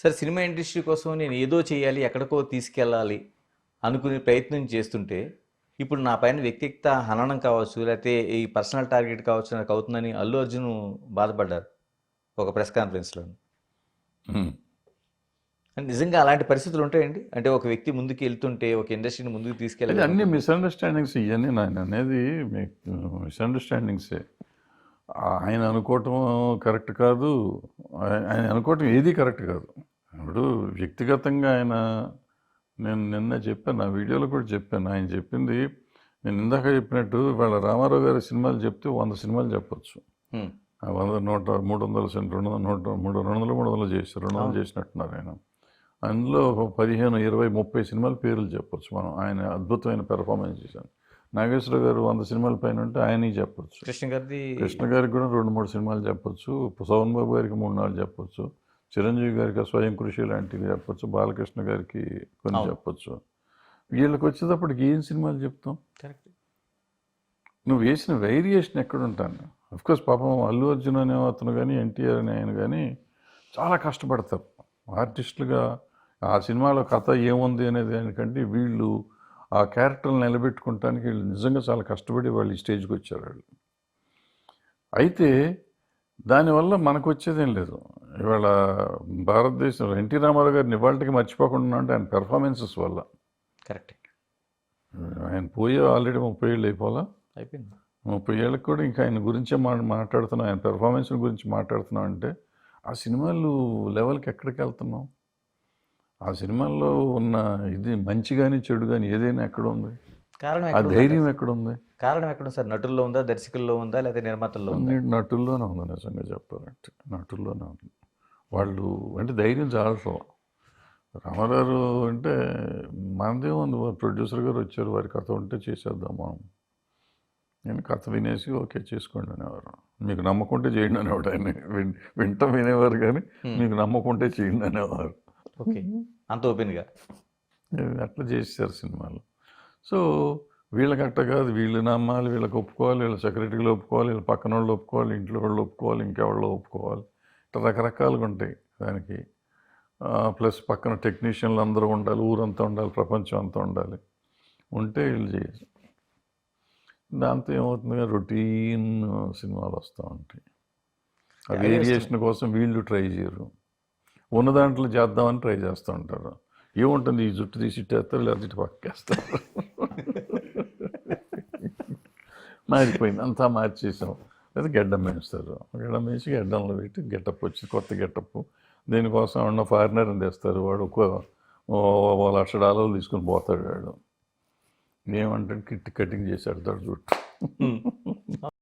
సరే cinema industry కోసం నేను ఏదో చేయాలి, ఎక్కడికో తీసుకెళ్ళాలి అనుకునే ప్రయత్నం చేస్తుంటే, ఇప్పుడు నా పైన వ్యక్తిగత హననం కావచ్చు, లేకపోతే ఈ పర్సనల్ టార్గెట్ కావచ్చు నాకు అవుతుందని అల్లు అర్జున్ బాధపడ్డారు ఒక ప్రెస్ కాన్ఫరెన్స్‌లో. నిజంగా అలాంటి పరిస్థితులు ఉంటాయండి? అంటే ఒక వ్యక్తి ముందుకు వెళ్తుంటే, ఒక ఇండస్ట్రీని ముందుకు ఇది తీసుకెళ్ళాలి. అన్ని మిస్అండర్స్టాండింగ్స్ ఇవన్నీ నేను అనేది మీకు మిస్అండర్స్టాండింగ్సే. ఆయన అనుకోవటం కరెక్ట్ కాదు, ఆయన అనుకోవటం ఏది కరెక్ట్ కాదు. ఇప్పుడు వ్యక్తిగతంగా ఆయన, నేను నిన్న చెప్పాను, నా వీడియోలో కూడా చెప్పాను, ఆయన చెప్పింది నేను ఇందాక చెప్పినట్టు వాళ్ళ రామారావు గారి సినిమాలు చెప్తే 100 సినిమాలు చెప్పొచ్చు. 100, 100, 300 200 చేశారు, 200 చేసినట్టున్నారు ఆయన. అందులో 15, 20, 30 సినిమాల పేర్లు చెప్పొచ్చు మనం. ఆయన అద్భుతమైన పెర్ఫార్మెన్స్ చేశాను. నాగేశ్వర గారు 100 సినిమాల పైన ఉంటే ఆయనకి చెప్పొచ్చు. కృష్ణ గారికి కూడా 2-3 సినిమాలు చెప్పొచ్చు. సోమన్ బాబు గారికి 3-4 చెప్పొచ్చు. చిరంజీవి గారికి స్వయం కృషి లాంటివి చెప్పొచ్చు. బాలకృష్ణ గారికి కొన్ని చెప్పొచ్చు. వీళ్ళకి వచ్చేటప్పటికి ఏం సినిమాలు చెప్తాం? నువ్వు వేసిన వేరియేషన్ ఎక్కడ ఉంటాను? అఫ్కోర్స్ పాపం అల్లు అర్జున్ అనే అతను కానీ, ఎన్టీఆర్ అనే ఆయన కానీ చాలా కష్టపడతారు ఆర్టిస్టులుగా. ఆ సినిమాలో కథ ఏముంది అనేది దానికంటే వీళ్ళు ఆ క్యారెక్టర్ని నిలబెట్టుకోవటానికి వీళ్ళు నిజంగా చాలా కష్టపడి వాళ్ళు ఈ స్టేజ్కి వచ్చారు వాళ్ళు. అయితే దానివల్ల మనకు వచ్చేదేం లేదు. ఇవాళ భారతదేశంలో ఎన్టీ రామారావు గారిని ఇవాళకి మర్చిపోకుండా అంటే ఆయన పెర్ఫార్మెన్సెస్ వల్ల. కరెక్ట్. ఆయన పోయే ఆల్రెడీ 30 ఏళ్ళు అయిపోలా, అయిపోయింది. 30 ఏళ్ళకి కూడా ఇంకా ఆయన గురించే మాట్లాడుతున్నాం, ఆయన పెర్ఫార్మెన్స్ గురించి మాట్లాడుతున్నాం. అంటే ఆ సినిమాలు లెవెల్కి ఎక్కడికి వెళ్తున్నాం? ఆ సినిమాల్లో ఉన్న ఇది మంచి కానీ చెడు కానీ ఏదైనా ఎక్కడ ఉంది? ఆ ధైర్యం ఎక్కడ ఉంది? కారణం ఎక్కడ సార్? నటుల్లో ఉందా, దర్శకుల్లో ఉందా, లేదా నిర్మాతల్లో ఉందా? నటుల్లోనే ఉంది. నిజంగా చెప్పాలంటే నటుల్లోనే ఉంది. వాళ్ళు అంటే ధైర్యం చాలసం. రామారావు అంటే మనదే ఉంది, ప్రొడ్యూసర్ గారు వచ్చారు, వారి కథ ఉంటే చేసేద్దాం మనం. నేను కథ వినేసి ఓకే చేసుకోండి అనేవారు. మీకు నమ్మకుంటే చేయండి అనేవాడు ఆయన. వింటాం వినేవారు కానీ మీకు నమ్మకుంటే చేయండి అనేవారు. ఓకే, అంత ఓపెన్గా అట్లా చేశారు సినిమాలు. సో వీళ్ళకి అట్ట కాదు, వీళ్ళు నమ్మాలి, వీళ్ళకి ఒప్పుకోవాలి, వీళ్ళ సెక్రటరీలు ఒప్పుకోవాలి, వీళ్ళ పక్కన వాళ్ళు ఒప్పుకోవాలి, ఇంట్లో వాళ్ళు ఒప్పుకోవాలి, ఇంకెవాళ్ళు ఒప్పుకోవాలి. ఇట్లా రకరకాలుగా ఉంటాయి దానికి. ప్లస్ పక్కన టెక్నీషియన్లు అందరూ ఉండాలి, ఊరంతా ఉండాలి, ప్రపంచం అంతా ఉండాలి, ఉంటే వీళ్ళు చేయరు. దాంతో ఏమవుతుందిగా రొటీన్ సినిమాలు వస్తూ ఉంటాయి. ఆ వేరియేషన్ కోసం వీళ్ళు ట్రై చేయరు, ఉన్న దాంట్లో చేద్దామని ట్రై చేస్తూ ఉంటారు. ఏముంటుంది, ఈ జుట్టు తీసి ఇట్టేస్తారు, లేకపోతే ఇటు పక్కేస్తారు. మారిపోయింది, అంతా మార్చేసాం. లేదా గెడ్డం వేస్తారు, గెడ్డం వేసి గెడ్డంలో పెట్టి గెటప్ వచ్చి కొత్త గెటప్. దీనికోసం ఉన్న ఫారినర్ని తెస్తారు, వాడు $1,00,000 తీసుకుని పోతాడు. వాడు ఏమంటే కిట్ కటింగ్ చేశాడు జుట్టు.